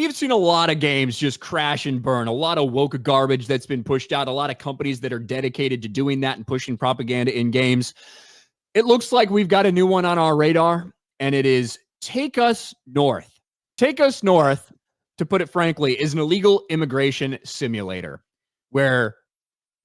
we've seen a lot of games just crash and burn, a lot of woke garbage that's been pushed out, a lot of companies that are dedicated to doing that and pushing propaganda in games. It looks like we've got a new one on our radar, and it is Take Us North. Take Us North, to put it frankly, is an illegal immigration simulator where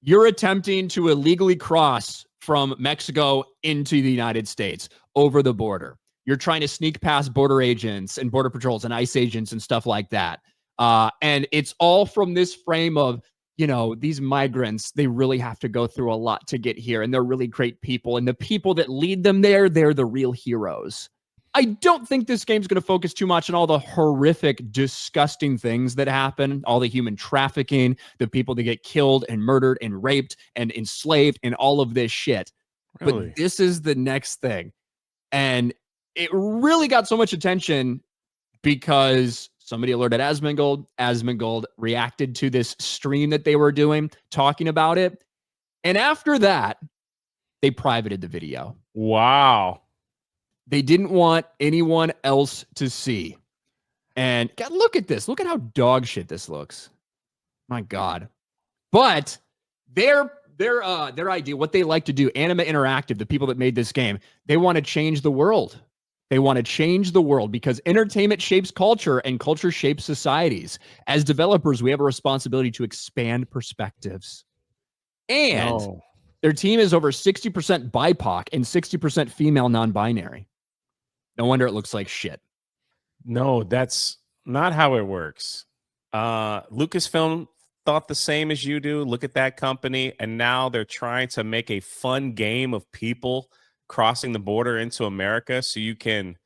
you're attempting to illegally cross from Mexico into the United States over the border. You're trying to sneak past border agents and border patrols and ICE agents and stuff like that. And it's all from this frame of, you know, these migrants, they really have to go through a lot to get here, and they're really great people. And the people that lead them there, they're the real heroes. I don't think this game's going to focus too much on all the horrific, disgusting things that happen, all the human trafficking, the people that get killed and murdered and raped and enslaved and all of this shit. Really? But this is the next thing. And it really got so much attention because somebody alerted Asmongold. Asmongold reacted to this stream that they were doing, talking about it. And after that, they privated the video. Wow. They didn't want anyone else to see. And God, look at this. Look at how dog shit this looks. My God. But their idea, what they like to do, Anima Interactive, the people that made this game, they want to change the world. They want to change the world because entertainment shapes culture and culture shapes societies. As developers, we have a responsibility to expand perspectives. And their team is over 60% BIPOC and 60% female non-binary. No wonder it looks like shit. No, that's not how it works. Lucasfilm thought the same as you do. Look at that company. And now they're trying to make a fun game of people crossing the border into America so you can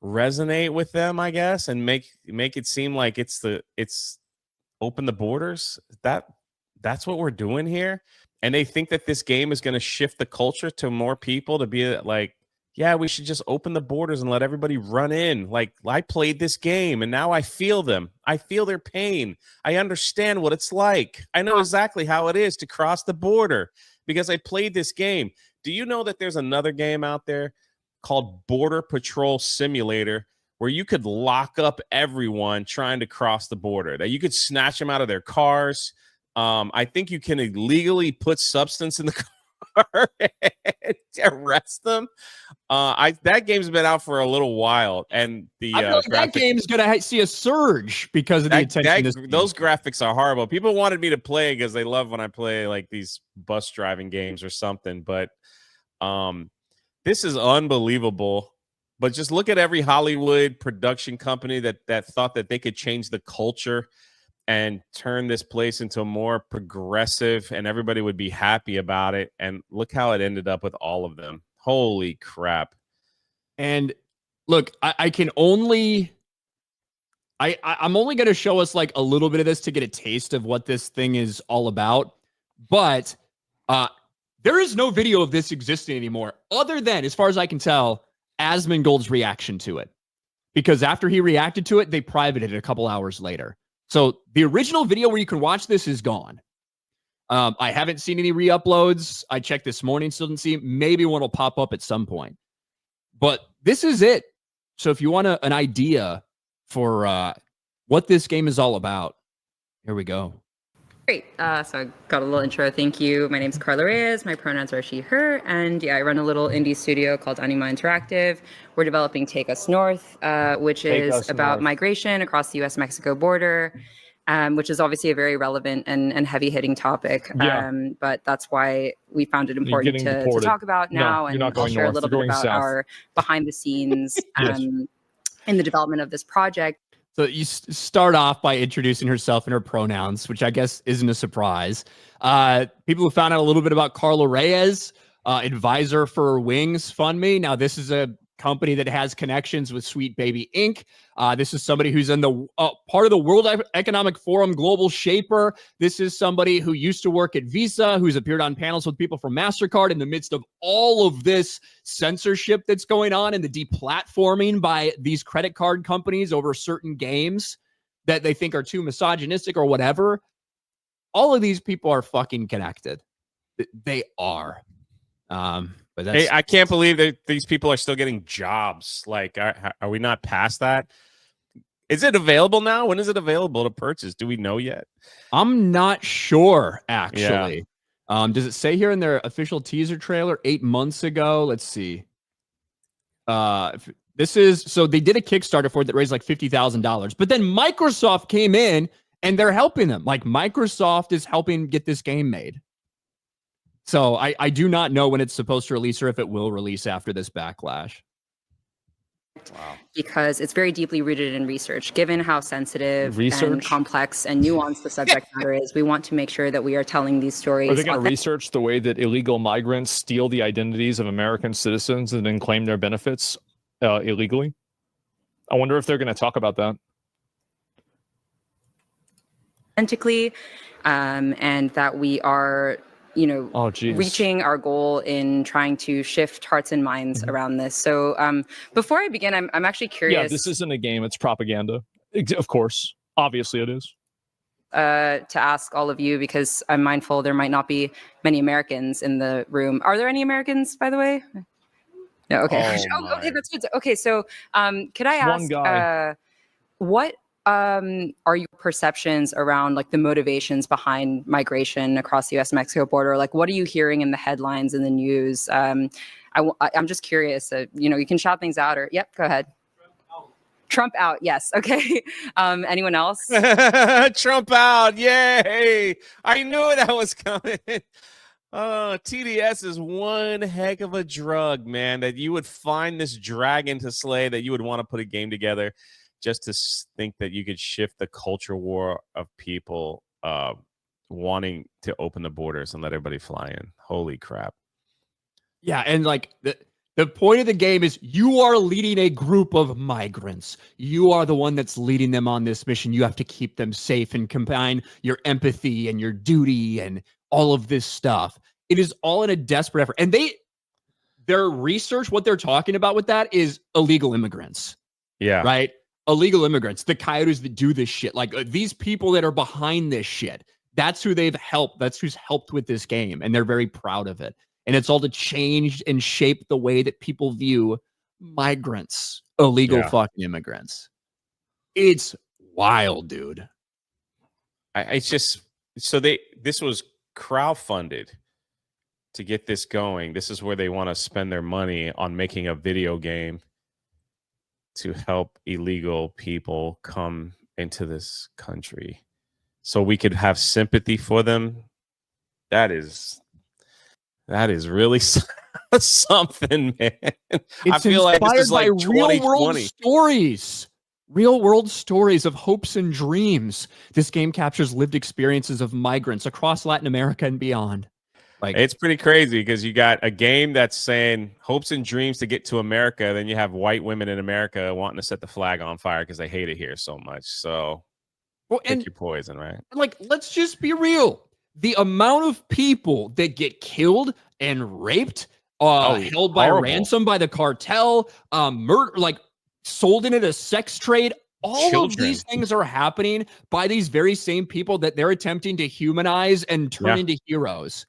resonate with them, I guess, and make it seem like it's open the borders. That's what we're doing here. And they think that this game is going to shift the culture to more people to be like, yeah, we should just open the borders and let everybody run in. Like, I played this game and now I feel them. I feel their pain. I understand what it's like. I know exactly how it is to cross the border because I played this game. Do you know that there's another game out there called Border Patrol Simulator where you could lock up everyone trying to cross the border, that you could snatch them out of their cars? I think you can illegally put substance in the car and arrest them. That game's been out for a little while, and the I feel like that game's gonna see a surge because of the attention. Those graphics are horrible. People wanted me to play because they love when I play like these bus driving games or something. But this is unbelievable. But just look at every Hollywood production company that thought that they could change the culture and turn this place into more progressive and everybody would be happy about it. And look how it ended up with all of them. Holy crap. And look, I'm only going to show us like a little bit of this to get a taste of what this thing is all about. But there is no video of this existing anymore other than, as far as I can tell, Asmongold's reaction to it. Because after he reacted to it, they privated it a couple hours later. So the original video where you can watch this is gone. I haven't seen any re-uploads. I checked this morning, still didn't see. Maybe one will pop up at some point. But this is it. So if you want an idea for what this game is all about, here we go. Great. So I got a little intro. Thank you. My name's Carla Reyes. My pronouns are she, her. And yeah, I run a little indie studio called Anima Interactive. We're developing Take Us North, which is about migration across the U.S.-Mexico border, which is obviously a very relevant and heavy-hitting topic. Yeah. But that's why we found it important to talk about now. And I'll share a little bit about our behind-the-scenes in the development of this project. So you start off by introducing herself and her pronouns, which I guess isn't a surprise. People who found out a little bit about Carla Reyes, advisor for Wings Fund Me. Now, this is a company that has connections with Sweet Baby Inc. This is somebody who's in the part of the World Economic Forum Global Shaper. This is somebody who used to work at Visa, who's appeared on panels with people from MasterCard in the midst of all of this censorship that's going on and the deplatforming by these credit card companies over certain games that they think are too misogynistic or whatever. All of these people are fucking connected. They are. But that's, hey, I can't believe that these people are still getting jobs. Like, are we not past that? Is it available now? When is it available to purchase? Do we know yet? I'm not sure, actually. Does it say here in their official teaser trailer 8 months ago? Let's see. This is so they did a Kickstarter for it that raised like $50,000, but then Microsoft came in and they're helping them. Like Microsoft is helping get this game made. So I do not know when it's supposed to release or if it will release after this backlash. Wow. Because it's very deeply rooted in research. Given how sensitive and complex and nuanced the subject matter is, we want to make sure that we are telling these stories. Are they going to research the way that illegal migrants steal the identities of American citizens and then claim their benefits illegally? I wonder if they're going to talk about that. Authentically, and that we are, reaching our goal in trying to shift hearts and minds around this. So before I begin, I'm actually curious. Yeah, this isn't a game. It's propaganda. Of course. Obviously it is. To ask all of you, because I'm mindful there might not be many Americans in the room. Are there any Americans, by the way? No, okay. Okay, that's good. Okay, so could I ask what are your perceptions around like the motivations behind migration across the U.S.-Mexico border? Like, what are you hearing in the headlines in the news? I'm just curious. You can shout things out, or go ahead. Trump out. Yes. Okay. Anyone else? Trump out. Yay! I knew that was coming. TDS is one heck of a drug, man. That you would find this dragon to slay. That you would want to put a game together. Just to think that you could shift the culture war of people wanting to open the borders and let everybody fly in. Holy crap. Yeah, and like the point of the game is you are leading a group of migrants. You are the one that's leading them on this mission. You have to keep them safe and combine your empathy and your duty and all of this stuff. It is all in a desperate effort. And their research, what they're talking about with that is illegal immigrants. Yeah. Right? Illegal immigrants, the coyotes that do this shit, like these people that are behind this shit, that's who they've helped. That's who's helped with this game. And they're very proud of it. And it's all to change and shape the way that people view migrants, illegal fucking immigrants. It's wild, dude. This was crowdfunded to get this going. This is where they want to spend their money on making a video game to help illegal people come into this country so we could have sympathy for them. That is really something, man. I feel like this is like 2020. Real world stories of hopes and dreams. This game captures lived experiences of migrants across Latin America and beyond. Like, it's pretty crazy because you got a game that's saying hopes and dreams to get to America. Then you have white women in America wanting to set the flag on fire because they hate it here so much. So pick your poison, right? Like, let's just be real. The amount of people that get killed and raped, held by ransom by the cartel, murder, like sold into the sex trade. All of these things are happening by these very same people that they're attempting to humanize and turn into heroes.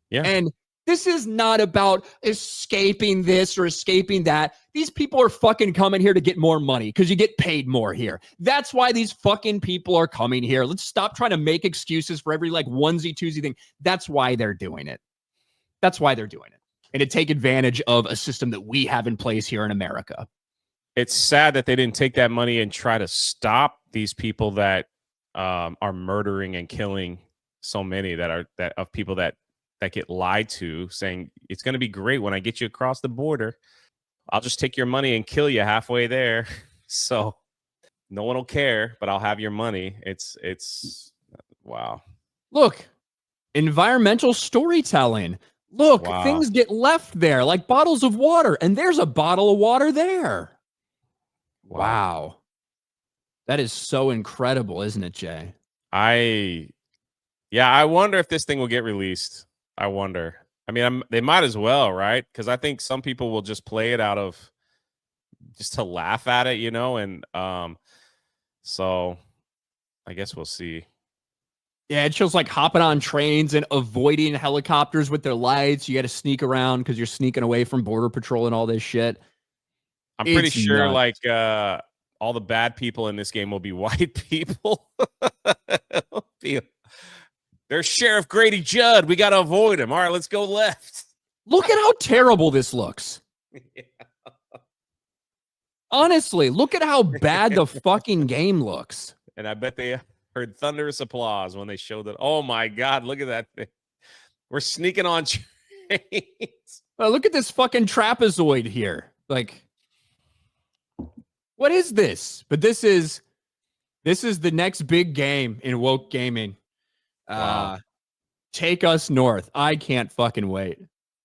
Yeah. And this is not about escaping this or escaping that. These people are fucking coming here to get more money because you get paid more here. That's why these fucking people are coming here. Let's stop trying to make excuses for every like onesie twosie thing. That's why they're doing it. That's why they're doing it. And to take advantage of a system that we have in place here in America. It's sad that they didn't take that money and try to stop these people that are murdering and killing so many of people that get lied to, saying it's going to be great when I get you across the border. I'll just take your money and kill you halfway there. So no one will care, but I'll have your money. It's wow. Look, environmental storytelling. Look, things get left there like bottles of water, and there's a bottle of water there. Wow. That is so incredible, isn't it, Jay? I wonder if this thing will get released. I wonder. I mean, they might as well, right? Because I think some people will just play it out of just to laugh at it, and so I guess we'll see. Yeah, it shows like hopping on trains and avoiding helicopters with their lights. You got to sneak around because you're sneaking away from Border Patrol and all this shit. I'm pretty sure nuts. all the bad people in this game will be white people. There's Sheriff Grady Judd. We got to avoid him. All right, let's go left. Look at how terrible this looks. Yeah. Honestly, look at how bad the fucking game looks. And I bet they heard thunderous applause when they showed it. Oh my God, look at that thing. We're sneaking on trains. Look at this fucking trapezoid here. Like, what is this? But this is the next big game in woke gaming. Wow. Take Us North. I can't fucking wait.